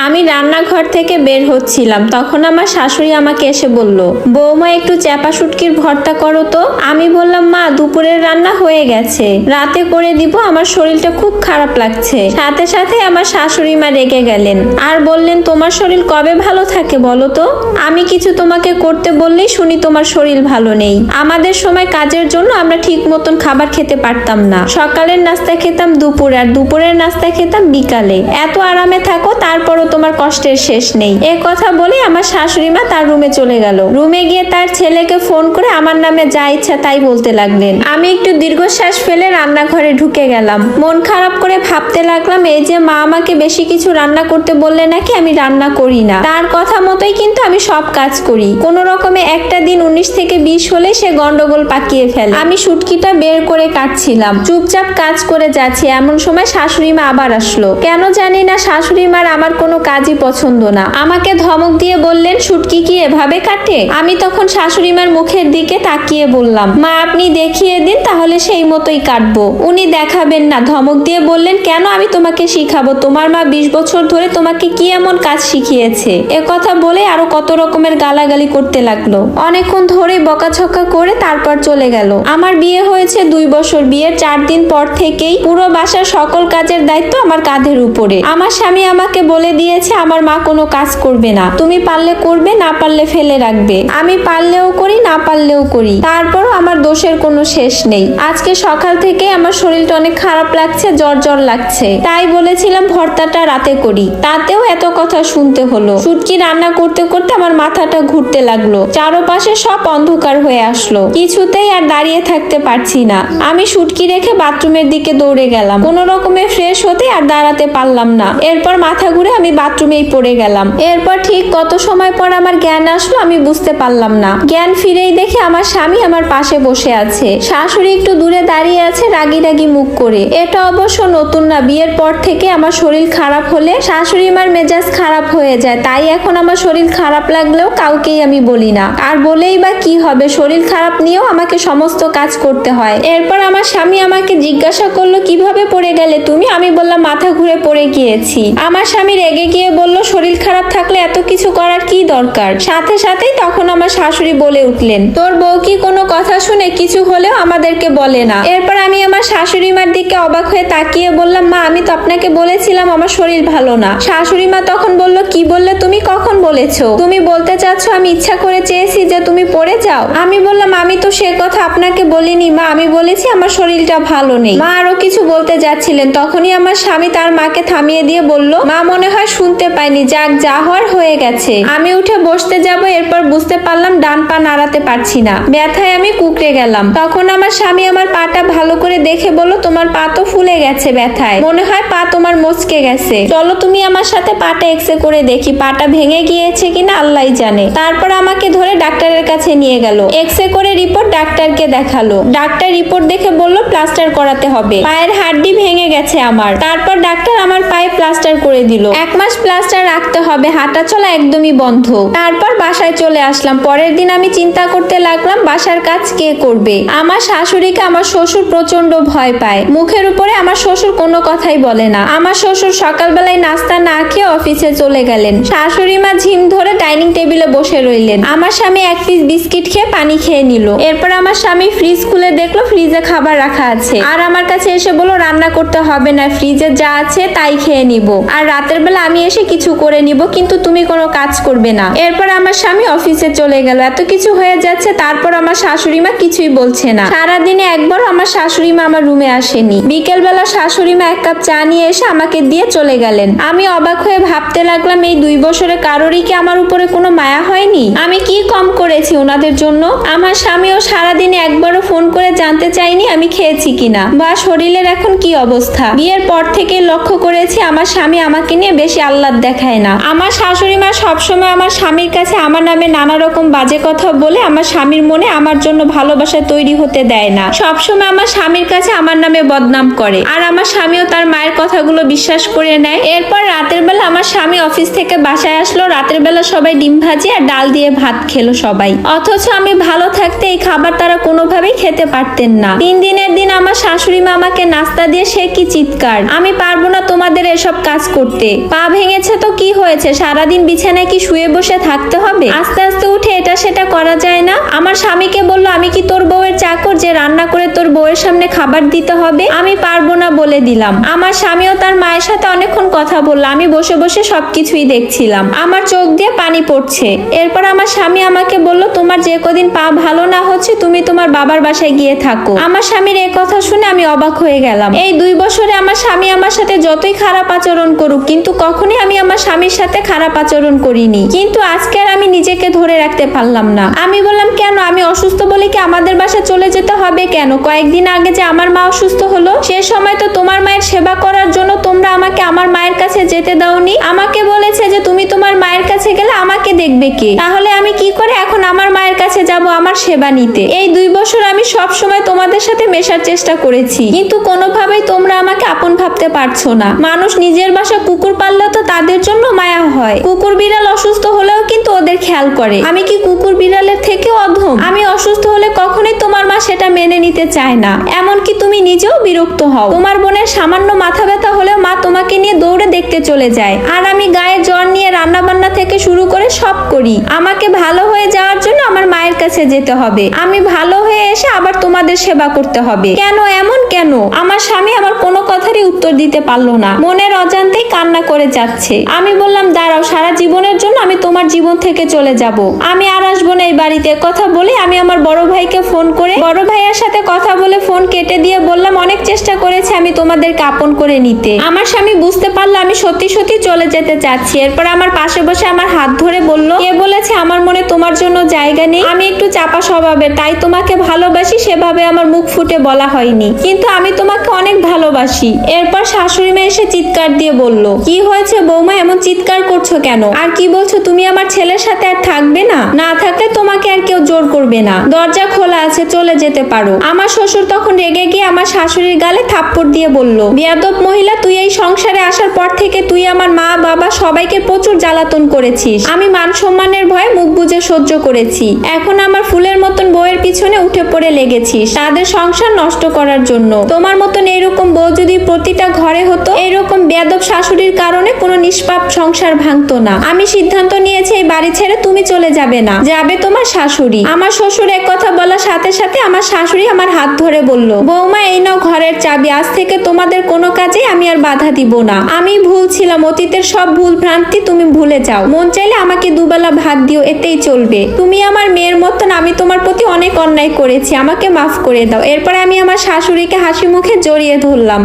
আমি রান্নাঘর থেকে বের হচ্ছিলাম, তখন আমার শাশুড়ি আমাকে এসে বলল, বৌমা একটু চ্যাপা শুটকির ভর্তা করো তো। আমি বললাম, মা দুপুরের রান্না হয়ে গেছে, রাতে করে দিব, আমার শরীরটা খুব খারাপ লাগছে। সাথে সাথে আমার শাশুড়ি মা রেগে গেলেন আর বললেন, তোমার শরীর কবে ভালো থাকে বলো তো? আমি কিছু তোমাকে করতে বললেই শুনি তোমার শরীর ভালো নেই। আমাদের সময় কাজের জন্য আমরা ঠিক মতন খাবার খেতে পারতাম না। সকালের নাস্তা খেতাম দুপুরে, আর দুপুরের নাস্তা খেতাম বিকালে। এত আরামে থাকো, তারপরও তোমার কষ্টের শেষ নেই। এ কথা বলে আমার শাশুড়ি মা তার রুমে চলে গেল। রুমে গিয়ে তার ছেলেকে ফোন করে আমার নামে যা ইচ্ছা তাই বলতে লাগলেন। আমি একটু দীর্ঘশ্বাস ফেলে রান্নাঘরে ঢুকে গেলাম। মন খারাপ করে ভাবতে লাগলাম, এই যে মা আমাকে বেশি কিছু রান্না করতে বললে নাকি আমি রান্না করি না। তার কথা মতোই কিন্তু আমি সব কাজ করি। কোন রকমে একটা দিন 19 থেকে 20 হলে সে গন্ডগোল পাকিয়ে ফেলে। আমি শুটকিটা বের করে কাটছিলাম, চুপচাপ কাজ করে যাচ্ছি, এমন সময় শাশুড়ি মা আবার আসলো। কেন জানি না শাশুড়ি মার আমার কোনো কাজই পছন্দ না। আমাকে ধমক দিয়ে বললেন, শুটকি কি এভাবে কাটে? আমি তখন শাশুড়ি মার মুখের দিকে তাকিয়ে বললাম, মা আপনি দেখিয়ে দিন, তাহলে সেই মতোই কাটবো। উনি দেখাবেন না, ধমক দিয়ে বললেন, কেন আমি তোমাকে শিখাবো? তোমার মা 20 বছর ধরে তোমাকে কি এমন কাজ শিখিয়েছে? এ কথা বলে আরো কত রকমের গালাগালি করতে লাগলো। অনেকক্ষণ ধরে বকাঝকা করে তারপর চলে গেল। আমার বিয়ে হয়েছে 2 বছর। বিয়ের 4 দিন পর থেকেই পুরো বাসার সকল কাজের দায়িত্ব আমার কাঁধের উপরে। আমার স্বামী আমাকে বলে দিয়েছে, আমার মা কোনো কাজ করবে না, তুমি পারলে করবে, না পারলে ফেলে রাখবে। আমি পারলেও করি, না পারলেও করি, তারপরও আমার দোষের কোনো শেষ নেই। আজকে সকাল থেকে আমার শরীরটা অনেক খারাপ লাগছে, জ্বর জ্বর লাগছে, তাই বলেছিলাম ভর্তাটা রাতে করি, তাতেও এত কথা শুনতে হলো। শুটকি রান্না করতে করতে আমার মাথাটা ঘুরতে লাগলো, চারপাশে সব অন্ধকার হয়ে আসলো, কিছুতেই আর দাঁড়িয়ে থাকতে পারছি না। আমি শুটকি রেখে বাথরুমের দিকে দৌড়ে গেলাম। কোনো রকমে ফ্রেশ হতে আর দাঁড়াতে পারলাম না। এরপর মাথা ঘুরে আমি বাথরুমেই পড়ে গেলাম। এরপর ঠিক কত সময় পর আমার জ্ঞান আসলো আমি বুঝতে পারলাম না। জ্ঞান ফিরেই দেখে আমার স্বামী আমার পাশে বসে আছে, শাশুড়ি একটু দূরে দাঁড়িয়ে আছে রাগি রাগি মুখ করে। এটা অবশ্য নতুন না, বিয়ের পর থেকে আমার শরীর খারাপ হলে শাশুড়ি মার মেজাজ খারাপ হয়ে যায়, তাই এখন আমার শরীর খারাপ লাগলেও কাউকেই আমি বলি না। আর বলেই বা কি হবে, শরীর খারাপ নিয়েও আমাকে সমস্ত কাজ করতে হয়। এরপর আমার স্বামী আমাকে জিজ্ঞাসা করলো, কিভাবে পড়ে গেলে তুমি? আমি বললাম, মাথা ঘুরে পড়ে গিয়েছি। আমার স্বামী রেগে গিয়ে বলল, শরীর খারাপ থাকলে এত কিছু করার কি দরকার? সাথে সাথেই তখন আমার শাশুড়ি বলে উঠলেন, তোর বউ কি কোনো কথা শুনে কিছু হলেও আমাদেরকে বলে না? এরপর আমি আমার শাশুড়ি মার দিকে অবাক হয়ে তাকিয়ে বললাম, মা আমি তো আপনাকে বলেছিলাম আমার শরীর ভালো না। শাশুড়ি মা তখন বলল, কি বললে তুমি? কখন বলেছো? তুমি বলতে চাচ্ছ আমি ইচ্ছা করে চেয়েছি যে তুমি পড়ে যাও? আমি বললাম, আমি তো সে কথা আপনাকে বলিনি মা, আমি বলেছি আমার শরীরটা ভালো নেই। মা আরো কিছু বলতে যাচ্ছিলেন, তখনই আমার স্বামী তার মাকে থামিয়ে দিয়ে বলল, মা মনে হয় শুনতে পাইনি, যাক যা হওয়ার হয়ে গেছে। আমি উঠে বসতে যাব, এরপর বুঝতে পারলাম ডান পা নাড়াতে পারছি না, ব্যথায় আমি কুকড়ে গেলাম। তখন আমার স্বামী আমার পাটা ভালো করে দেখে বলল, তোমার পা তো ফুলে গেছে ব্যথায়, মনে হয় পা তোমার মচকে গেছে, চলো তুমি আমার সাথে পাটা এক্সরে করে দেখি, পাটা ভেঙে গিয়েছে কিনা আল্লাহই জানে। তারপর আমাকে ধরে ডাক্তারের কাছে নিয়ে গেল। এক্সরে করে রিপোর্ট ডাক্তারকে দেখালো। ডাক্তার রিপোর্ট দেখে বলল, প্লাস্টার করাতে হবে, পায়ের হাড্ডি ভেঙে গেছে আমার। তারপর ডাক্তার আমার পায়ে প্লাস্টার করে দিল। 1 মাস প্লাস্টার রাখতে হবে, হাঁটা চলা একদমই বন্ধ। তারপর বাসায় চলে আসলাম। পরের দিন আমি চিন্তা করতে লাগলাম, বাসার কাজ কে করবে? আমার শাশুড়িকে আমার শ্বশুর প্রচন্ড ভয় পায়, মুখের উপরে আমার শ্বশুর কোনো কথাই বলে না। আমার শ্বশুর সকালবেলায় নাস্তা না খেয়ে অফিসে চলে গেলেন। শাশুড়ি মা ঝিম ধরে ডাইনিং টেবিলে বসে রইলেন। আমার স্বামী 1 পিস বিস্কিট খেয়ে পানি খেয়ে নিল। এরপর আমার স্বামী ফ্রিজ খুলে দেখলো ফ্রিজে খাবার রাখা আছে, আর আমার কাছে এসে বলল, রান্না করতে হবে না, ফ্রিজে যা আছে তাই খেয়ে নিব, আর রাতের বেলা আমি এসে কিছু করে নিব, কিন্তু তুমি কোনো কাজ করবে না। এরপর আমার স্বামী অফিসে চলে গেল। এত কিছু হয়ে যাচ্ছে, তারপর আমার শাশুড়ি মা কিছুই বলছে না। সারাদিনে একবার আমার শাশুড়ি মা আমার রুমে আসেনি। বিকেল বেলা শাশুড়ি মা 1 কাপ চা নিয়ে এসে আমাকে দিয়ে চলে গেলেন। আমি অবাক হয়ে ভাবতে লাগলাম, এই 2 বছরে কারোরই কি আমার উপরে কোনো মায়া হয়নি? আমি কি কম করেছি ওনাদের জন্য? আমার স্বামীও সারাদিনে একবারও ফোন করে জানতে চাইনি আমি খেয়েছি কিনা বা শরীরের এখন কি অবস্থা। বিয়ের পর থেকে লক্ষ্য করেছি আমার স্বামী আমাকে নিয়ে বেশি আহ্লাদ দেখায় না। আমার শাশুড়ি মা সবসময় আমার স্বামীর কাছে আমার নামে নানা রকম বাজে কথা বলে আমার স্বামীর মনে আমার জন্য ভালোবাসা তৈরি হতে দেয় না। সবসময় আমার স্বামীর কাছে আমার নামে বদনাম করে, আর আমার স্বামীও তার মায়ের কথাগুলো বিশ্বাস করে নেয়। এরপর রাতের বেলা আমার স্বামী অফিস থেকে বাসায় আসলো। রাতের বেলা সবাই ডিম ভাজি আর ডাল দিয়ে ভাত খেলো সবাই, অথচ আমি ভালো থাকতে এই খাবার তারা কোনোভাবেই খেতে পারতেন না। 3 দিনের দিন আমার শাশুড়ি মা আমাকে নাস্তা দিয়ে সে কি চিৎকার, আমি পারবো না তোমাদের এসব কাজ করতে, পা ভেঙেছে তো কি হয়েছে, সারাদিন বিছানায় কি শুয়ে বসে থাকতে হবে? আস্তে আস্তে উঠে এটা সেটা করা যায় না? আমার স্বামীকে বললো আমি কি তোর বউয়ের চাকর যে রান্না করে তোর বউয়ের সামনে খাবার দিতে হবে? আমি পারবো না বলে দিলাম। আমার স্বামীও তার মায়ের সাথে অনেকক্ষণ কথা বললো, আমি বসে বসে সবকিছুই দেখছিলাম। আমার চোখ দিয়ে পানি পড়ছে। এরপর আমার স্বামী আমাকে বললো তোমার যে কদিন পা ভালো না হচ্ছে তুমি তোমার বাবার বাসায় গিয়ে থাকো। আমার স্বামীর এই কথা শুনে আমি অবাক হয়ে গেলাম। এই 2 বছরে আমার স্বামী আমার সাথে যতই খারাপ আচরণ করুক, কিন্তু কখনোই আমি আমার স্বামীর সাথে খারাপ আচরণ করিনি। কিন্তু আজকে আর আমি নিজেকে ধরে রাখতে পারলাম না। আমি বললাম কেন, আমি অসুস্থ বলে কি আমাদের বাসায় চলে যেতে হবে কেন? কয়েকদিন আগে যে আমার মা অসুস্থ হলো, সে সময় তো তোমার মায়ের সেবা করার জন্য তোমরা আমাকে আমার মায়ের কাছে যেতে দাওনি। আমাকে বলেছে যে তুমি তোমার মায়ের কাছে গেলে আমাকে দেখবে কে? তাহলে আমি কি করে এখন আমার মায়ের কাছে যাব আমার সেবা নিতে? এই 2 বছর আমি সব সময় তোমাদের সাথে মেশার চেষ্টা করেছি, কিন্তু কোনোভাবেই তোমরা আমাকে আপন ভাবতে পারছো না। মানুষ নিজের বাসা কুকুর পাললে তো তাদের জন্য মায়া হয়। কুকুর বিড়াল অসুস্থ হলেও কিন্তু ওদের খেয়াল করে। আমি কি কুকুর বিড়ালের থেকে অধম? আমি অসুস্থ হলে কখনোই তোমার মা সেটা মেনে নিতে চায় না। এমনকি তুমি নিজেও বিরক্ত হও। তোমার বোনের সামান্য মাথা ব্যথা হলেও মা তোমাকে নিয়ে দৌড়ে দেখতে চলে যায়, আর আমি গায়ে জ্বর নিয়ে রান্না বান্না থেকে শুরু করে সব করি। আমাকে ভালো হয়ে যাওয়ার জন্য আমার মায়ের কাছে যেতে হবে। আমি ভালো হয়ে এসে আবার তোমাদের সেবা করতে হবে। কেন এমন কেন? আমার স্বামী আমার কোনো কথারই উত্তর দিতে পারলো না, মনের অজান্তেই কান্না করে যাচ্ছে। আমি বললাম দাঁড়াও, সারা জীবনের জন্য আমি তোমার জীবন থেকে চলে যাব। আমি আর আসবো না এই বাড়িতে। কথা বলে আমি আমার বড় ভাইকে ফোন করে বড় ভাইয়ের সাথে কথা বলে ফোন কেটে দিয়ে বললাম অনেক চেষ্টা করেছি আমি তোমাদেরকে আপন করে নিতে। আমার স্বামী বুঝতে পারলো আমি সত্যি সত্যি চলে যেতে চাচ্ছি। এরপর আমার পাশে বসে আমার হাত ধরে বলল, কে বলেছে আমার মনে তোমার জন্য জায়গা নেই? আমি একটু চাপা স্বভাবের, তাই তোমাকে ভালোবাসি সেভাবে আমার মুখ ফুটে বলা হয়নি, কিন্তু আমি তোমাকে অনেক ভালোবাসি। এরপর শাশুড়ি মা এসে চিৎকার দিয়ে বলল, কি হয়েছে বৌমা, এমন চিৎকার করছো কেন? আর কি বলছো তুমি আমার ছেলের সাথে আর থাকবে না? না থাকলে তোমাকে আর কেউ জোর করবে না, দরজা খোলা আছে, চলে যেতে পারো। আমার শ্বশুর তখন রেগে গিয়ে আমার শাশুড়ির গালে থাপ্পড় দিয়ে বলল, বেয়াদব মহিলা, তুই এই সংসারে আসার পর থেকে তুই আমার মা বাবা সবাইকে প্রচুর জ্বালাতন করেছিস। আমি মান সম্মানের ভয়ে মুখ বুজে সহ্য করেছি। এখন আমার ফুলের মতন বউয়ের পিছনে উঠে পড়ে লেগেছিস তাদের সংসার নষ্ট করার জন্য। তোমার মতন এইরকম বউ যদি প্রতিটা ঘরে হতো, এইরকম বেয়াদব শাশুড়ির কারণে কোনো নিষ্পাপ সংসার ভাঙতো না। আমি সিদ্ধান্ত নিয়েছি এই বাড়ি ছেড়ে তুমি চলে যাবে না, যাবে তোমার শাশুড়ি। আমার শ্বশুর এক কথা বলার সাথে সাথে আমার শাশুড়ি আমার হাত ধরে বলল, বৌমা এই নাও ঘরের চাবি, আজ থেকে তোমাদের কোনো কাজে আমি আর বাধা দিব না। আমি ভুল ছিলাম, অতীতের সব ভুল ভ্রান্তি তুমি ভুলে যাও। মন চাইলে আমাকে দুবেলা ভাত দিও, এতেই চলবে। তুমি আমার মেয়ের মতন, আমি তোমার প্রতি অনেক অন্যায় করেছি, আমাকে মাফ করে দাও। এরপর আমি আমার শাশুড়িকে হাসি মুখে জড়িয়ে ধরলাম।